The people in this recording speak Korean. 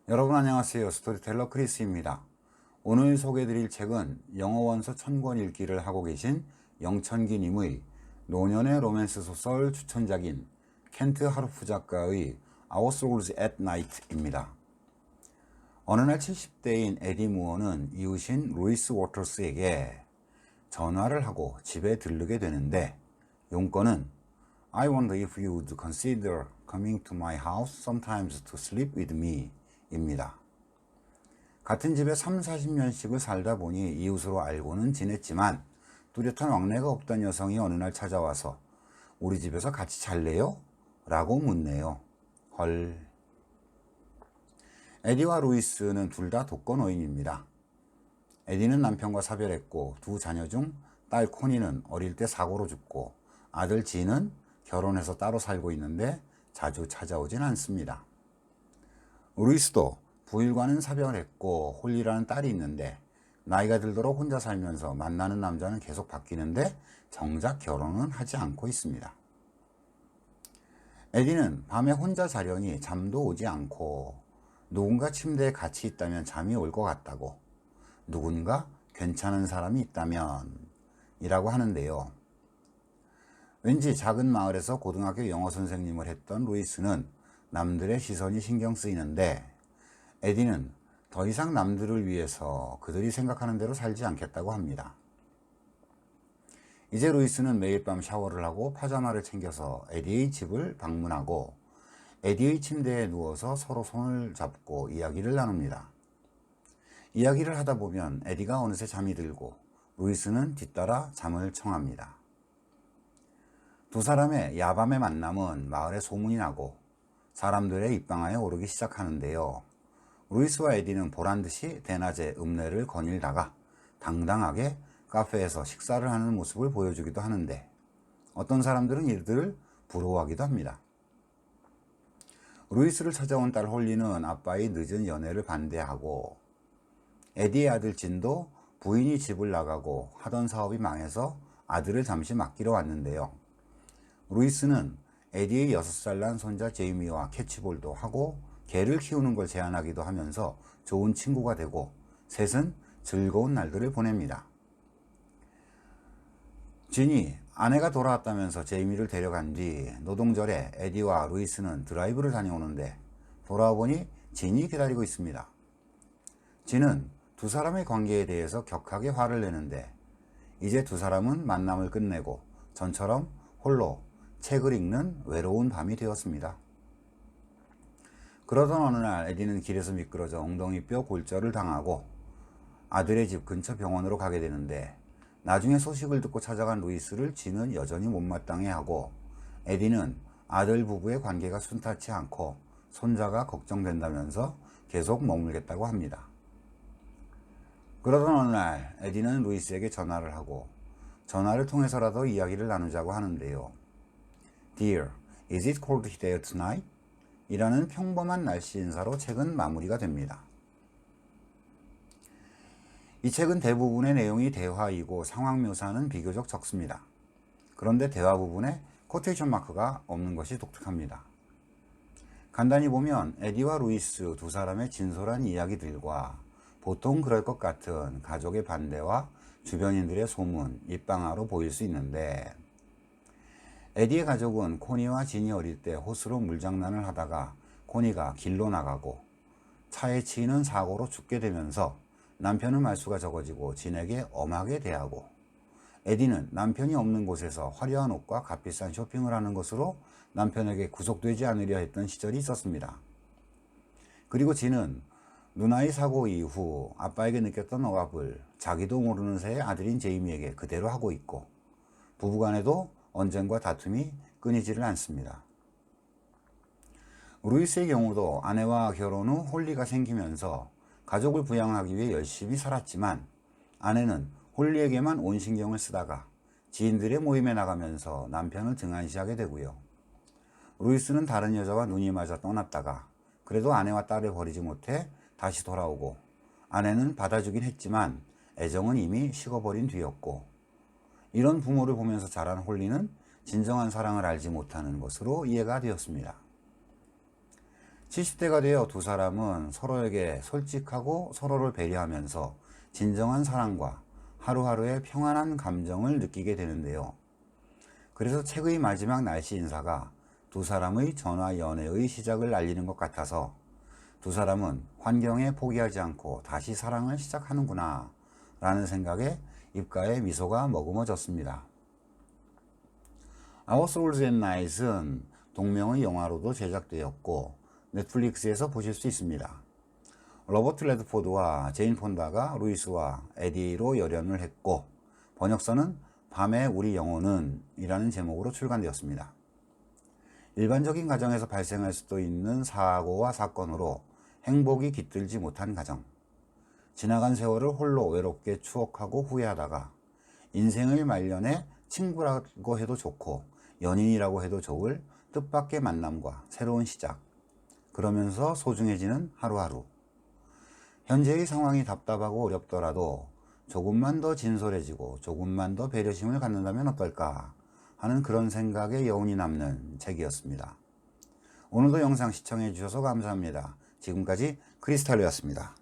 여러분 안녕하세요. 스토리텔러 크리스입니다. 오늘 소개해드릴 책은 영어 원서 1000권 읽기를 하고 계신 영천기 님의 노년의 로맨스 소설 추천작인 켄트 하르프 작가의 Our Souls at Night입니다. 어느 날 70대인 에디 무어는 이웃인 루이스 워터스에게 전화를 하고 집에 들르게 되는데 용건은 I wonder if you would consider coming to my house sometimes to sleep with me 입니다. 같은 집에 30-40년씩을 살다 보니 이웃으로 알고는 지냈지만 뚜렷한 왕래가 없던 여성이 어느 날 찾아와서 우리 집에서 같이 잘래요? 라고 묻네요. 헐. 에디와 루이스는 둘 다 독거노인입니다. 에디는 남편과 사별했고 두 자녀 중 딸 코니는 어릴 때 사고로 죽고 아들 진은 결혼해서 따로 살고 있는데 자주 찾아오진 않습니다. 루이스도 부일과는 사별했고 홀리라는 딸이 있는데 나이가 들도록 혼자 살면서 만나는 남자는 계속 바뀌는데 정작 결혼은 하지 않고 있습니다. 에디는 밤에 혼자 자려니 잠도 오지 않고 누군가 침대에 같이 있다면 잠이 올 것 같다고, 누군가 괜찮은 사람이 있다면 이라고 하는데요. 왠지 작은 마을에서 고등학교 영어 선생님을 했던 루이스는 남들의 시선이 신경 쓰이는데 에디는 더 이상 남들을 위해서 그들이 생각하는 대로 살지 않겠다고 합니다. 이제 루이스는 매일 밤 샤워를 하고 파자마를 챙겨서 에디의 집을 방문하고 에디의 침대에 누워서 서로 손을 잡고 이야기를 나눕니다. 이야기를 하다 보면 에디가 어느새 잠이 들고 루이스는 뒤따라 잠을 청합니다. 두 사람의 야밤의 만남은 마을에 소문이 나고 사람들의 입방아에 오르기 시작하는데요. 루이스와 에디는 보란듯이 대낮에 읍내를 거닐다가 당당하게 카페에서 식사를 하는 모습을 보여주기도 하는데 어떤 사람들은 이들을 부러워하기도 합니다. 루이스를 찾아온 딸 홀리는 아빠의 늦은 연애를 반대하고 에디의 아들 진도 부인이 집을 나가고 하던 사업이 망해서 아들을 잠시 맡기러 왔는데요. 루이스는 에디의 6살 난 손자 제이미와 캐치볼도 하고 개를 키우는 걸 제안하기도 하면서 좋은 친구가 되고 셋은 즐거운 날들을 보냅니다. 진이 아내가 돌아왔다면서 제이미를 데려간 뒤 노동절에 에디와 루이스는 드라이브를 다녀오는데 돌아와 보니 진이 기다리고 있습니다. 진은 두 사람의 관계에 대해서 격하게 화를 내는데 이제 두 사람은 만남을 끝내고 전처럼 홀로 책을 읽는 외로운 밤이 되었습니다. 그러던 어느 날 에디는 길에서 미끄러져 엉덩이뼈 골절을 당하고 아들의 집 근처 병원으로 가게 되는데 나중에 소식을 듣고 찾아간 루이스를 진은 여전히 못마땅해하고 에디는 아들 부부의 관계가 순탄치 않고 손자가 걱정된다면서 계속 머물겠다고 합니다. 그러던 어느 날 에디는 루이스에게 전화를 하고 전화를 통해서라도 이야기를 나누자고 하는데요. Dear, is it cold there tonight? 이라는 평범한 날씨 인사로 책은 마무리가 됩니다. 이 책은 대부분의 내용이 대화이고 상황 묘사는 비교적 적습니다. 그런데 대화 부분에 코테이션 마크가 없는 것이 독특합니다. 간단히 보면 에디와 루이스 두 사람의 진솔한 이야기들과 보통 그럴 것 같은 가족의 반대와 주변인들의 소문, 입방아로 보일 수 있는데 에디의 가족은 코니와 진이 어릴 때 호수로 물장난을 하다가 코니가 길로 나가고 차에 치이는 사고로 죽게 되면서 남편은 말수가 적어지고 진에게 엄하게 대하고 에디는 남편이 없는 곳에서 화려한 옷과 값비싼 쇼핑을 하는 것으로 남편에게 구속되지 않으려 했던 시절이 있었습니다. 그리고 진은 누나의 사고 이후 아빠에게 느꼈던 억압을 자기도 모르는 새에 아들인 제이미에게 그대로 하고 있고 부부간에도 언쟁과 다툼이 끊이지를 않습니다. 루이스의 경우도 아내와 결혼 후 홀리가 생기면서 가족을 부양하기 위해 열심히 살았지만 아내는 홀리에게만 온 신경을 쓰다가 지인들의 모임에 나가면서 남편을 등한시하게 되고요. 루이스는 다른 여자와 눈이 맞아 떠났다가 그래도 아내와 딸을 버리지 못해 다시 돌아오고 아내는 받아주긴 했지만 애정은 이미 식어버린 뒤였고 이런 부모를 보면서 자란 홀리는 진정한 사랑을 알지 못하는 것으로 이해가 되었습니다. 70대가 되어 두 사람은 서로에게 솔직하고 서로를 배려하면서 진정한 사랑과 하루하루의 평안한 감정을 느끼게 되는데요. 그래서 책의 마지막 날씨 인사가 두 사람의 전화 연애의 시작을 알리는 것 같아서 두 사람은 환경에 포기하지 않고 다시 사랑을 시작하는구나 라는 생각에 입가에 미소가 머금어졌습니다. Our Souls at Night은 동명의 영화로도 제작되었고 넷플릭스에서 보실 수 있습니다. 로버트 레드포드와 제인 폰다가 루이스와 에디로 열연을 했고 번역서는 밤에 우리 영혼은 이라는 제목으로 출간되었습니다. 일반적인 가정에서 발생할 수도 있는 사고와 사건으로 행복이 깃들지 못한 가정, 지나간 세월을 홀로 외롭게 추억하고 후회하다가 인생을 말년에 친구라고 해도 좋고 연인이라고 해도 좋을 뜻밖의 만남과 새로운 시작, 그러면서 소중해지는 하루하루. 현재의 상황이 답답하고 어렵더라도 조금만 더 진솔해지고 조금만 더 배려심을 갖는다면 어떨까 하는 그런 생각에 여운이 남는 책이었습니다. 오늘도 영상 시청해 주셔서 감사합니다. 지금까지 크리스탈이었습니다.